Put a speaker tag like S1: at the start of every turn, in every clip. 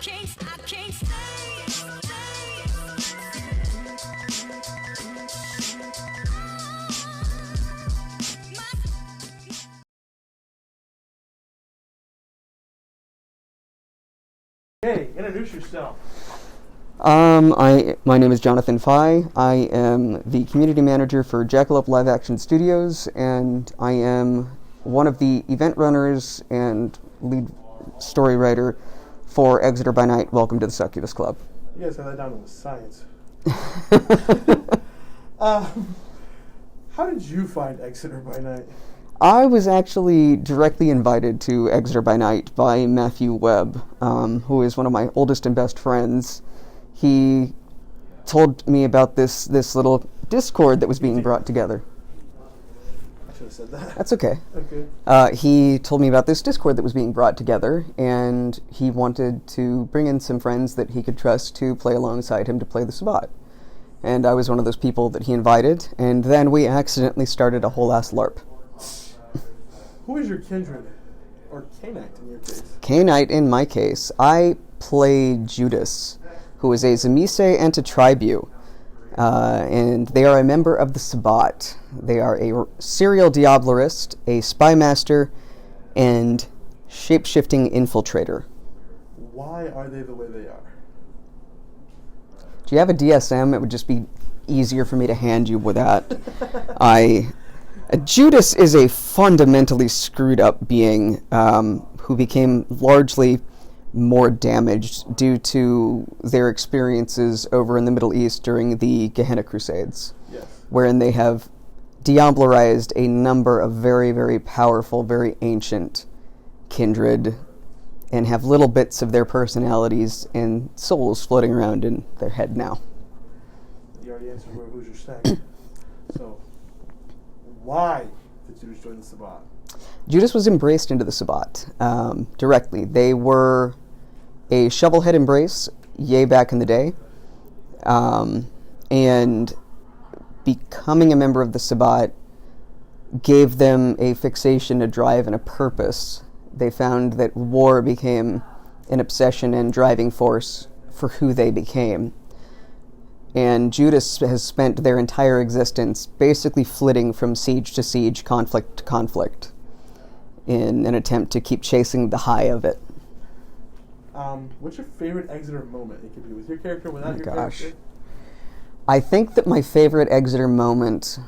S1: can't stay.
S2: Hey, introduce yourself.
S3: My name is Jonathan Fye. I am the community manager for Jackalope Live Action Studios, and I am one of the event runners and lead story writer for Exeter by Night, Welcome to the Succubus Club.
S2: You guys have that down to the science. How did you find Exeter by Night?
S3: I was actually directly invited to Exeter by Night by Matthew Webb, who is one of my oldest and best friends. He told me about this little Discord that was being brought together.
S2: I should have said that.
S3: That's okay.
S2: Okay.
S3: He told me about this Discord that was being brought together, and he wanted to bring in some friends that he could trust to play alongside him to play the Sabbat. And I was one of those people that he invited, and then we accidentally started a whole ass LARP.
S2: Who is your kindred? Or Canite in your case?
S3: Canite in my case. I play Judas, who is a Zemise and a Tribu. And they are a member of the Sabbat. They are a serial Diablerist, a spy master, and shape-shifting infiltrator.
S2: Why are they the way they are?
S3: Do you have a DSM? It would just be easier for me to hand you with that. Judas is a fundamentally screwed up being who became largely more damaged due to their experiences over in the Middle East during the Gehenna Crusades,
S2: Yes.
S3: wherein they have Diablerized a number of very, very powerful, very ancient kindred and have little bits of their personalities and souls floating around in their head now.
S2: You already answered who's your second. So, why did Judas join the Sabbat?
S3: Judas was embraced into the Sabbat directly. They were a shovelhead embrace, yay back in the day, and becoming a member of the Sabbat gave them a fixation, a drive, and a purpose. They found that war became an obsession and driving force for who they became. And Judas has spent their entire existence basically flitting from siege to siege, conflict to conflict, in an attempt to keep chasing the high of it.
S2: What's your favorite Exeter moment? It could be with your character, without your
S3: Gosh.
S2: character.
S3: I think that my favorite Exeter moment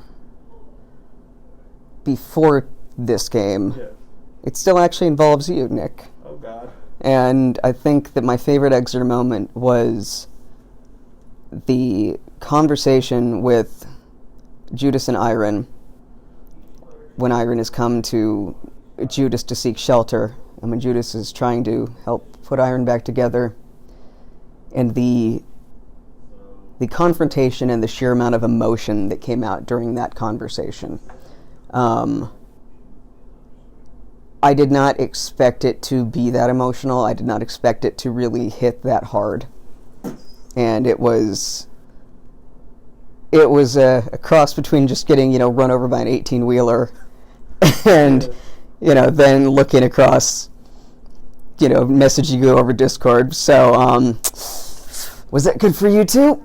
S3: before this game,
S2: Yeah.
S3: it still actually involves you, Nick.
S2: Oh, God.
S3: And I think that my favorite Exeter moment was the conversation with Judas and Iron when Iron has come to Judas to seek shelter, and when Judas is trying to help put Iron back together, and the confrontation and the sheer amount of emotion that came out during that conversation. I did not expect it to be that emotional. I did not expect it to really hit that hard. And it was a cross between just getting, run over by an 18-wheeler and, then looking across, messaging you over Discord. So, was that good for you too?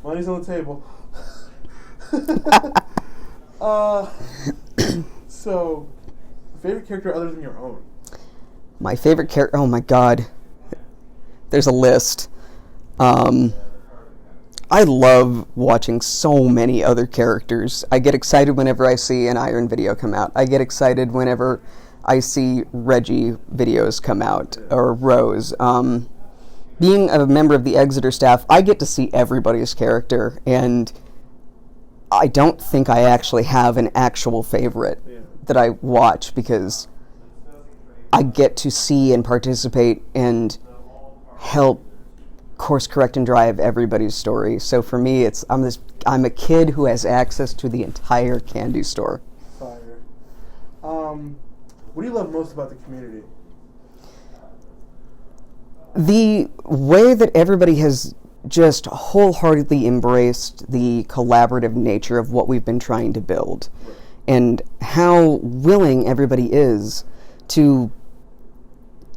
S2: Money's on the table. So, favorite character other than your own?
S3: My favorite character, oh my god. There's a list. I love watching so many other characters. I get excited whenever I see an Iron video come out. I get excited whenever I see Reggie videos come out, or Rose. Being a member of the Exeter staff, I get to see everybody's character, and I don't think I actually have an actual favorite that I watch, because I get to see and participate and help course correct and drive everybody's story. So for me, I'm a kid who has access to the entire candy store.
S2: Fire. What do you love most about the community?
S3: The way that everybody has just wholeheartedly embraced the collaborative nature of what we've been trying to build, and how willing everybody is to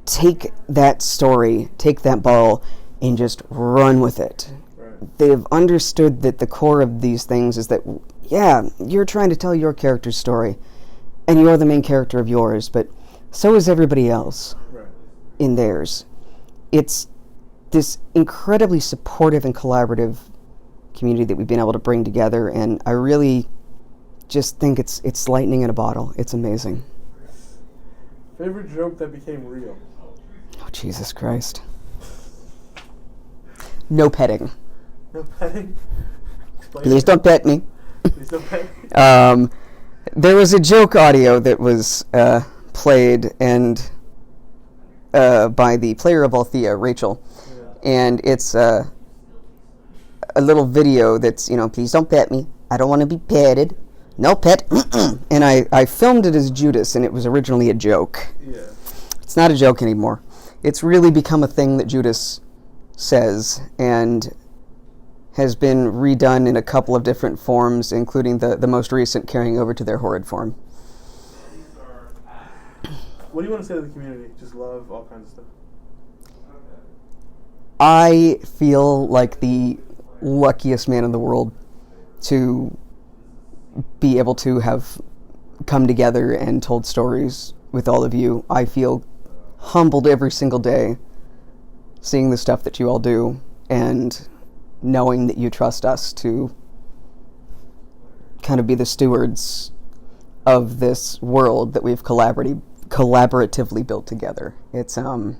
S3: take that story, take that ball, and just run with it.
S2: Right.
S3: They've understood that the core of these things is that, yeah, you're trying to tell your character's story, and you're the main character of yours, but so is everybody else
S2: Right.
S3: in theirs. It's this incredibly supportive and collaborative community that we've been able to bring together, and I really just think it's lightning in a bottle. It's amazing.
S2: Favorite joke that became real?
S3: Oh, Jesus Christ. No petting.
S2: No petting? Explain
S3: Please
S2: it.
S3: don't pet me.
S2: Please don't pet.
S3: There was a joke audio that was played and by the player of Althea, Rachel, and it's a little video that's, please don't pet me. I don't want to be petted. No pet. And I filmed it as Judas, and it was originally a joke.
S2: Yeah.
S3: It's not a joke anymore. It's really become a thing that Judas says, and has been redone in a couple of different forms, including the most recent carrying over to their horrid form.
S2: What do you want to say to the community? Just love, all kinds of stuff.
S3: I feel like the luckiest man in the world to be able to have come together and told stories with all of you. I feel humbled every single day seeing the stuff that you all do and knowing that you trust us to kind of be the stewards of this world that we've collaboratively built together. It's y'all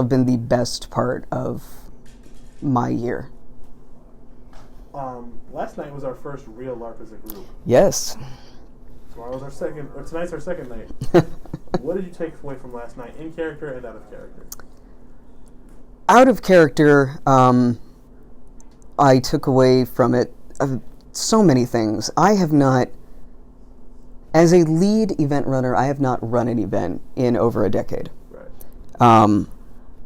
S3: have been the best part of my year.
S2: Last night was our first real LARP as a group.
S3: Yes.
S2: Tomorrow's our second, or tonight's our second night. What did you take away from last night, in character and out of character?
S3: Out of character, I took away from it so many things. I have not, as a lead event runner, I have not run an event in over a decade.
S2: Right.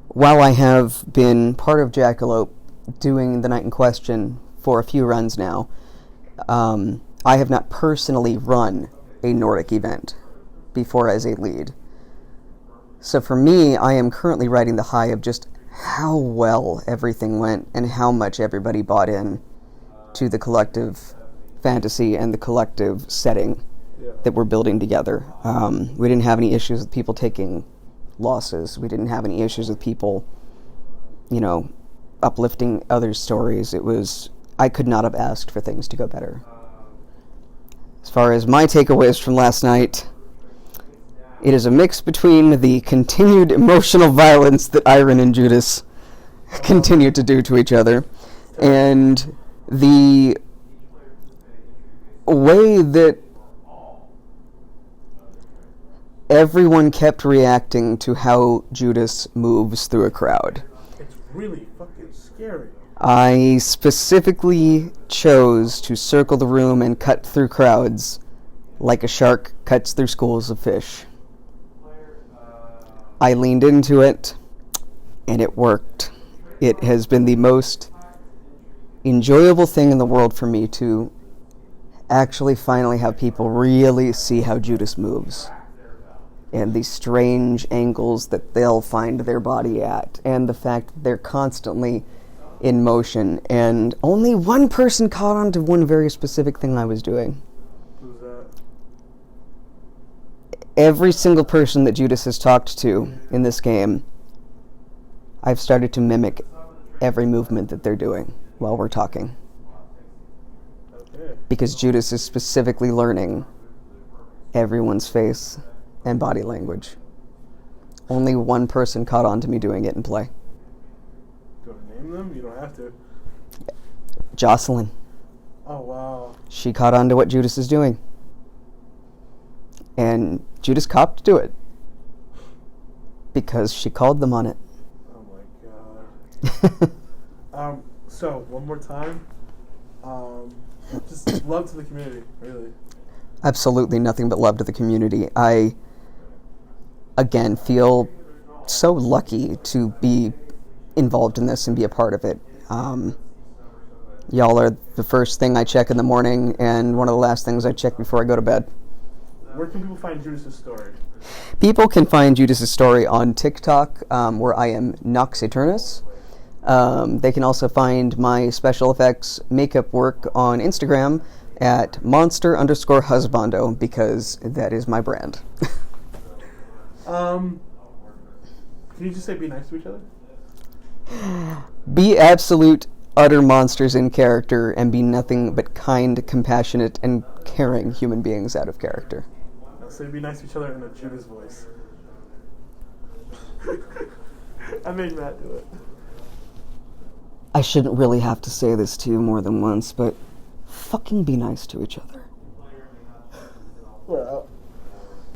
S3: While I have been part of Jackalope doing the night in question for a few runs now, I have not personally run a Nordic event before as a lead. So for me, I am currently riding the high of just how well everything went and how much everybody bought in to the collective fantasy and the collective setting that we're building together. We didn't have any issues with people taking losses. We didn't have any issues with people, uplifting other stories. I could not have asked for things to go better. As far as my takeaways from last night, it is a mix between the continued emotional violence that Iron and Judas continue to do to each other, and the way that everyone kept reacting to how Judas moves through a crowd.
S2: It's really fucking scary.
S3: I specifically chose to circle the room and cut through crowds like a shark cuts through schools of fish. I leaned into it, and it worked. It has been the most enjoyable thing in the world for me to actually finally have people really see how Judas moves, and the strange angles that they'll find their body at, and the fact that they're constantly in motion, and only one person caught on to one very specific thing I was doing.
S2: Who's that?
S3: Every single person that Judas has talked to in this game, I've started to mimic every movement that they're doing while we're talking.
S2: Okay.
S3: Because Judas is specifically learning everyone's face and body language. Only one person caught on to me doing it in play.
S2: Do you want to name them? You don't have to.
S3: Jocelyn.
S2: Oh, wow.
S3: She caught on to what Judas is doing. And Judas copped to it. Because she called them on it.
S2: Oh, my God. So, one more time. Just love to the community, really.
S3: Absolutely nothing but love to the community. I, again, feel so lucky to be involved in this and be a part of it. Y'all are the first thing I check in the morning and one of the last things I check before I go to bed.
S2: Where can people find Judas' story?
S3: People can find Judas's story on TikTok, where I am Nox Eternus. They can also find my special effects makeup work on Instagram at monster_husbando, because that is my brand.
S2: Can you just say be nice to each other?
S3: Be absolute utter monsters in character and be nothing but kind, compassionate, and caring human beings out of character.
S2: Now say be nice to each other in a Judas voice. I made Matt do it.
S3: I shouldn't really have to say this to you more than once, but fucking be nice to each other.